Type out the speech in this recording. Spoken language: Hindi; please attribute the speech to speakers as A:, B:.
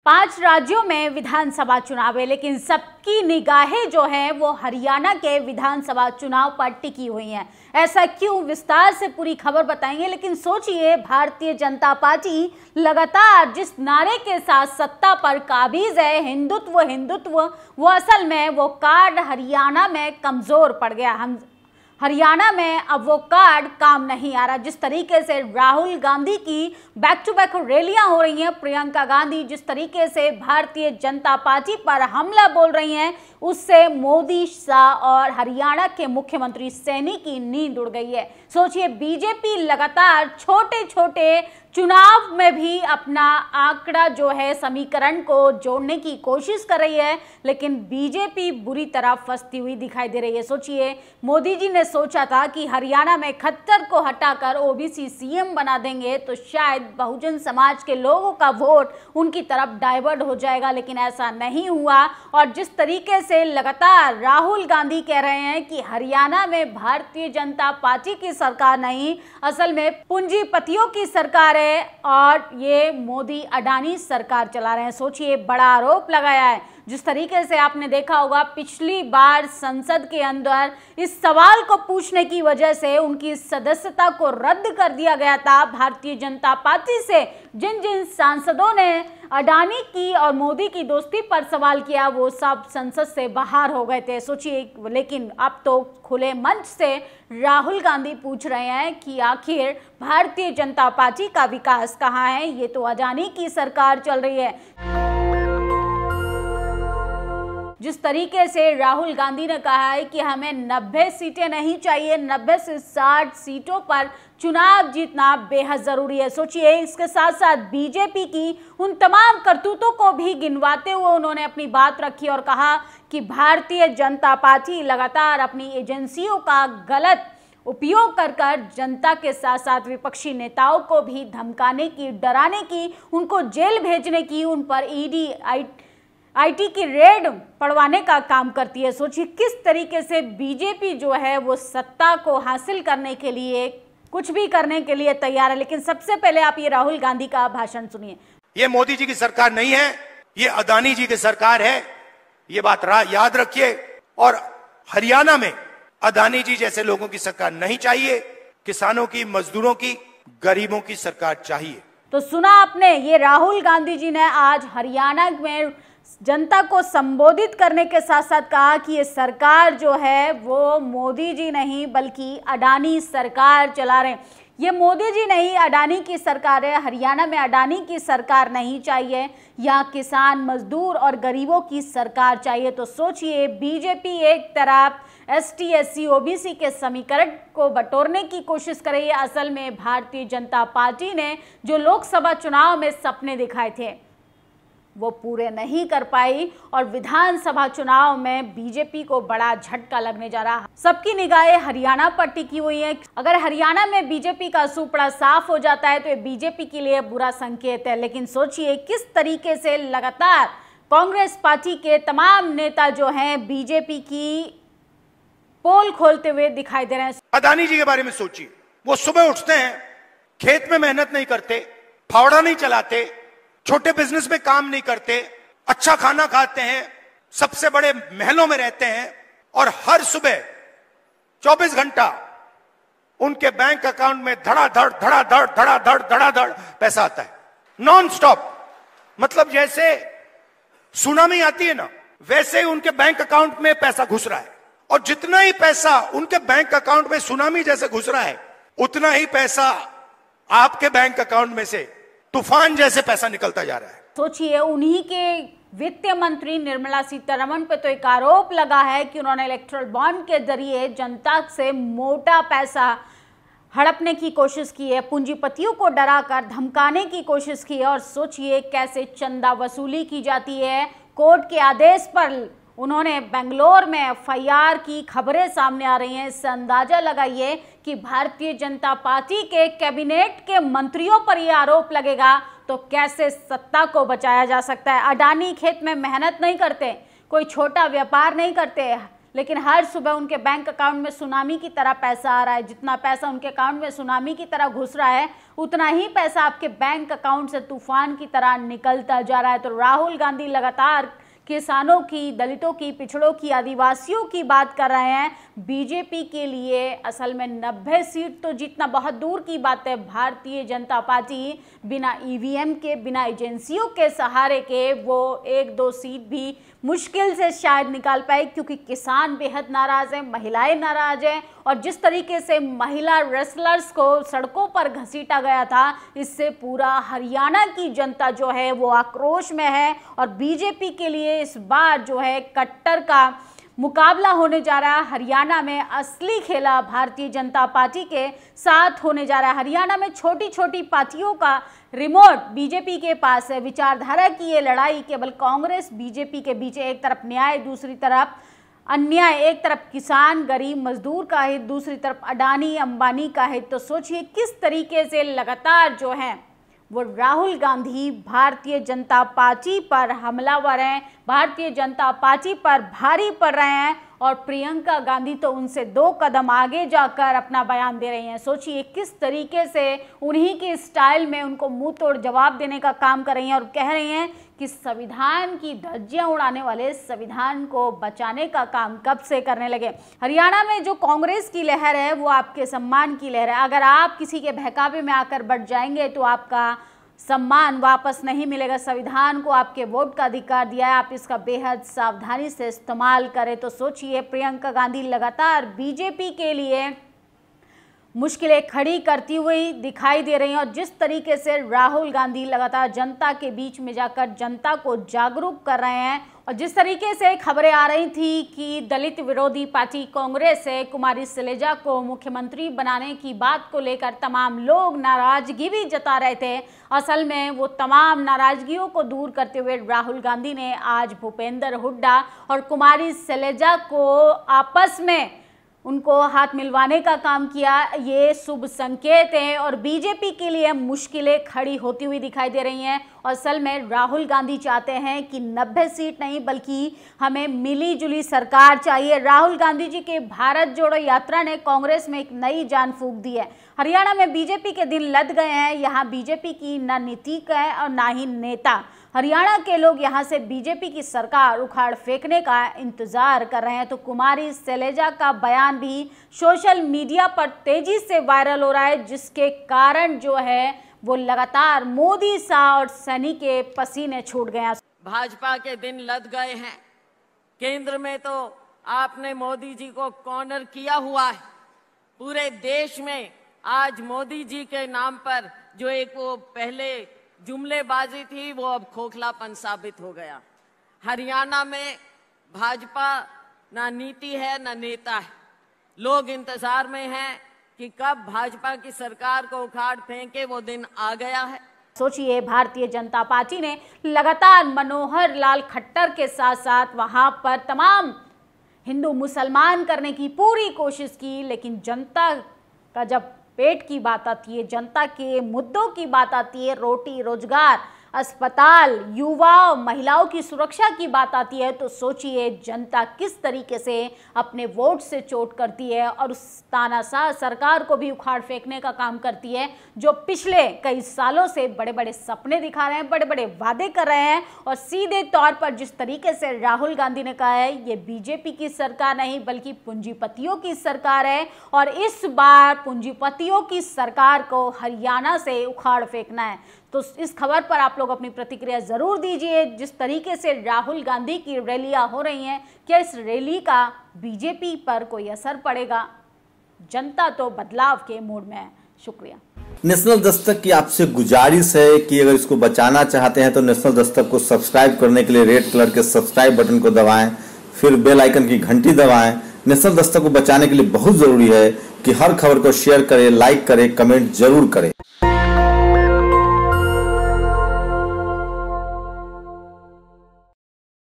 A: 5 राज्यों में विधानसभा चुनाव है, लेकिन सबकी निगाहें जो है वो हरियाणा के विधानसभा चुनाव पर टिकी हुई हैं। ऐसा क्यों, विस्तार से पूरी खबर बताएंगे। लेकिन सोचिए, भारतीय जनता पार्टी लगातार जिस नारे के साथ सत्ता पर काबिज है, हिंदुत्व हिंदुत्व, वो असल में वो कार्ड हरियाणा में कमजोर पड़ गया। हरियाणा में अब वो कार्ड काम नहीं आ रहा। जिस तरीके से राहुल गांधी की बैक टू बैक रैलियां हो रही हैं, प्रियंका गांधी जिस तरीके से भारतीय जनता पार्टी पर हमला बोल रही हैं, उससे मोदी, शाह और हरियाणा के मुख्यमंत्री सैनी की नींद उड़ गई है। सोचिए, बीजेपी लगातार छोटे छोटे चुनाव में भी अपना आंकड़ा जो है, समीकरण को जोड़ने की कोशिश कर रही है, लेकिन बीजेपी बुरी तरह फंसती हुई दिखाई दे रही है। सोचिए, मोदी जी ने सोचा था कि हरियाणा में खट्टर को हटाकर ओबीसी सीएम बना देंगे तो शायद बहुजन समाज के लोगों का वोट उनकी तरफ डाइवर्ट हो जाएगा, लेकिन ऐसा नहीं हुआ। और जिस तरीके से लगातार राहुल गांधी कह रहे हैं कि हरियाणा में भारतीय जनता पार्टी की सरकार नहीं, असल में पूंजीपतियों की सरकार है और ये मोदी अडानी सरकार चला रहे हैं। सोचिए, बड़ा आरोप लगाया है। जिस तरीके से आपने देखा होगा, पिछली बार संसद के अंदर इस सवाल को पूछने की वजह से उनकी सदस्यता को रद्द कर दिया गया था। भारतीय जनता पार्टी से जिन जिन सांसदों ने अडानी की और मोदी की दोस्ती पर सवाल किया, वो सब संसद से बाहर हो गए थे। सोचिए, लेकिन अब तो खुले मंच से राहुल गांधी पूछ रहे हैं कि आखिर भारतीय जनता पार्टी का विकास कहाँ है, ये तो अडानी की सरकार चल रही है। जिस तरीके से राहुल गांधी ने कहा है कि हमें 90 सीटें नहीं चाहिए, 90 से 60 सीटों पर चुनाव जीतना बेहद जरूरी है। सोचिए, इसके साथ साथ बीजेपी की उन तमाम करतूतों को भी गिनवाते हुए उन्होंने अपनी बात रखी और कहा कि भारतीय जनता पार्टी लगातार अपनी एजेंसियों का गलत उपयोग कर जनता के साथ साथ विपक्षी नेताओं को भी धमकाने की, डराने की, उनको जेल भेजने की, उन पर ईडी आईटी की रेड पड़वाने का काम करती है। सोचिए, किस तरीके से बीजेपी जो है वो सत्ता को हासिल करने के लिए कुछ भी करने के लिए तैयार है। लेकिन सबसे पहले आप ये राहुल गांधी का भाषण सुनिए।
B: ये मोदी जी की सरकार नहीं है, ये अडानी जी की सरकार है, ये बात याद रखिए। और हरियाणा में अडानी जी जैसे लोगों की सरकार नहीं चाहिए, किसानों की, मजदूरों की, गरीबों की सरकार चाहिए।
A: तो सुना आपने, ये राहुल गांधी जी ने आज हरियाणा में जनता को संबोधित करने के साथ साथ कहा कि ये सरकार जो है वो मोदी जी नहीं बल्कि अडानी सरकार चला रहे हैं। ये मोदी जी नहीं, अडानी की सरकार है। हरियाणा में अडानी की सरकार नहीं चाहिए, यहाँ किसान, मजदूर और गरीबों की सरकार चाहिए। तो सोचिए, बीजेपी एक तरफ एसटी, एससी, ओबीसी के समीकरण को बटोरने की कोशिश कर रही है। असल में भारतीय जनता पार्टी ने जो लोकसभा चुनाव में सपने दिखाए थे वो पूरे नहीं कर पाई और विधानसभा चुनाव में बीजेपी को बड़ा झटका लगने जा रहा है। सबकी निगाहें हरियाणा पर टिकी हुई हैं। अगर हरियाणा में बीजेपी का सुपड़ा साफ हो जाता है तो ये बीजेपी के लिए बुरा संकेत है। लेकिन सोचिए, किस तरीके से लगातार कांग्रेस पार्टी के तमाम नेता जो हैं बीजेपी की पोल खोलते हुए दिखाई दे रहे हैं।
B: अडानी जी के बारे में सोचिए, वो सुबह उठते हैं, खेत में मेहनत नहीं करते, फावड़ा नहीं चलाते, छोटे बिजनेस में काम नहीं करते, अच्छा खाना खाते हैं, सबसे बड़े महलों में रहते हैं और हर सुबह 24 घंटा उनके बैंक अकाउंट में धड़ाधड़ धड़ाधड़ धड़ाधड़ धड़ाधड़ पैसा आता है, नॉन स्टॉप। मतलब जैसे सुनामी आती है ना, वैसे ही उनके बैंक अकाउंट में पैसा घुस रहा है। और जितना ही पैसा उनके बैंक अकाउंट में सुनामी जैसे घुस रहा है, उतना ही पैसा आपके बैंक अकाउंट में से तूफान जैसे पैसा निकलता जा रहा है।
A: सोचिए, उन्हीं के वित्त मंत्री निर्मला सीतारमण पे तो एक आरोप लगा है कि उन्होंने इलेक्ट्रल बॉन्ड के जरिए जनता से मोटा पैसा हड़पने की कोशिश की है, पूंजीपतियों को डराकर धमकाने की कोशिश की है। और सोचिए, कैसे चंदा वसूली की जाती है। कोर्ट के आदेश पर उन्होंने बेंगलोर में एफआईआर की खबरें सामने आ रही हैं। इससे अंदाजा लगाइए कि भारतीय जनता पार्टी के कैबिनेट के मंत्रियों पर यह आरोप लगेगा तो कैसे सत्ता को बचाया जा सकता है। अडानी खेत में मेहनत नहीं करते, कोई छोटा व्यापार नहीं करते, लेकिन हर सुबह उनके बैंक अकाउंट में सुनामी की तरह पैसा आ रहा है। जितना पैसा उनके अकाउंट में सुनामी की तरह घुस रहा है, उतना ही पैसा आपके बैंक अकाउंट से तूफान की तरह निकलता जा रहा है। तो राहुल गांधी लगातार किसानों की, दलितों की, पिछड़ों की, आदिवासियों की बात कर रहे हैं। बीजेपी के लिए असल में 90 सीट तो जीतना बहुत दूर की बात है। भारतीय जनता पार्टी बिना ईवीएम के, बिना एजेंसियों के सहारे के वो 1-2 सीट भी मुश्किल से शायद निकाल पाए, क्योंकि किसान बेहद नाराज हैं, महिलाएं नाराज हैं, और जिस तरीके से महिला रेसलर्स को सड़कों पर घसीटा गया था, इससे पूरा हरियाणा की जनता जो है वो आक्रोश में है। और बीजेपी के लिए इस बार जो है कट्टर का मुकाबला होने जा रहा है। हरियाणा में असली खेला भारतीय जनता पार्टी के साथ होने जा रहा है। हरियाणा में छोटी छोटी पार्टियों का रिमोट बीजेपी के पास है। विचारधारा की ये लड़ाई केवल कांग्रेस बीजेपी के बीच, एक तरफ न्याय, दूसरी तरफ अन्याय, एक तरफ किसान गरीब मजदूर का हित, दूसरी तरफ अडानी अंबानी का हित। तो सोचिए किस तरीके से लगातार जो है वो राहुल गांधी भारतीय जनता पार्टी पर हमलावर हैं, भारतीय जनता पार्टी पर भारी पड़ रहे हैं, और प्रियंका गांधी तो उनसे 2 कदम आगे जाकर अपना बयान दे रही हैं। सोचिए किस तरीके से उन्हीं के स्टाइल में उनको मुंह तोड़ जवाब देने का काम कर रही हैं, और कह रही हैं कि संविधान की धज्जियां उड़ाने वाले संविधान को बचाने का काम कब से करने लगे। हरियाणा में जो कांग्रेस की लहर है वो आपके सम्मान की लहर है। अगर आप किसी के बहकावे में आकर बढ़ जाएंगे तो आपका सम्मान वापस नहीं मिलेगा। संविधान को आपके वोट का अधिकार दिया है, आप इसका बेहद सावधानी से इस्तेमाल करें। तो सोचिए प्रियंका गांधी लगातार बीजेपी के लिए मुश्किलें खड़ी करती हुई दिखाई दे रही हैं, और जिस तरीके से राहुल गांधी लगातार जनता के बीच में जाकर जनता को जागरूक कर रहे हैं, और जिस तरीके से खबरें आ रही थी कि दलित विरोधी पार्टी कांग्रेस से कुमारी शैलजा को मुख्यमंत्री बनाने की बात को लेकर तमाम लोग नाराजगी भी जता रहे थे। असल में वो तमाम नाराजगियों को दूर करते हुए राहुल गांधी ने आज भूपेंद्र हुड्डा और कुमारी शैलजा को आपस में उनको हाथ मिलवाने का काम किया। ये शुभ संकेत है, और बीजेपी के लिए मुश्किलें खड़ी होती हुई दिखाई दे रही हैं। और असल में राहुल गांधी चाहते हैं कि 90 सीट नहीं बल्कि हमें मिली जुली सरकार चाहिए। राहुल गांधी जी के भारत जोड़ो यात्रा ने कांग्रेस में एक नई जान फूंक दी है। हरियाणा में बीजेपी के दिन लद गए हैं। यहाँ बीजेपी की न नीति है और ना ही नेता। हरियाणा के लोग यहाँ से बीजेपी की सरकार उखाड़ फेंकने का इंतजार कर रहे हैं। तो कुमारी शैलजा का बयान भी सोशल मीडिया पर तेजी से वायरल हो रहा है, जिसके कारण जो है वो लगातार मोदी शाह और सैनी के पसीने छूट गए हैं।
C: भाजपा के दिन लद गए हैं। केंद्र में तो आपने मोदी जी को कॉर्नर किया हुआ है। पूरे देश में आज मोदी जी के नाम पर जो एक वो पहले जुमलेबाजी थी वो अब खोखलापन साबित हो गया। हरियाणा में भाजपा ना नीति है ना नेता है। लोग इंतजार में हैं कि कब भाजपा की सरकार को उखाड़ फेंके, वो दिन आ गया है।
A: सोचिए भारतीय जनता पार्टी ने लगातार मनोहर लाल खट्टर के साथ साथ वहां पर तमाम हिंदू मुसलमान करने की पूरी कोशिश की, लेकिन जनता का जब पेट की बात आती है, जनता के मुद्दों की बात आती है, रोटी रोजगार, अस्पताल, युवाओं, महिलाओं की सुरक्षा की बात आती है, तो सोचिए जनता किस तरीके से अपने वोट से चोट करती है और उस तानाशाह सरकार को भी उखाड़ फेंकने का काम करती है, जो पिछले कई सालों से बड़े बड़े सपने दिखा रहे हैं, बड़े बड़े वादे कर रहे हैं। और सीधे तौर पर जिस तरीके से राहुल गांधी ने कहा है, ये बीजेपी की सरकार नहीं बल्कि पूंजीपतियों की सरकार है, और इस बार पूंजीपतियों की सरकार को हरियाणा से उखाड़ फेंकना है। तो इस खबर पर आप लोग अपनी प्रतिक्रिया जरूर दीजिए। जिस तरीके से राहुल गांधी की रैलियां हो रही हैं, क्या इस रैली का बीजेपी पर कोई असर पड़ेगा? जनता तो बदलाव के मूड में है। शुक्रिया।
D: नेशनल दस्तक की आपसे गुजारिश है कि अगर इसको बचाना चाहते हैं तो नेशनल दस्तक को सब्सक्राइब करने के लिए रेड कलर के सब्सक्राइब बटन को दबाएं, फिर बेल आइकन की घंटी दबाएं। नेशनल दस्तक को बचाने के लिए बहुत जरूरी है कि हर खबर को शेयर करें, लाइक करें, कमेंट जरूर करें।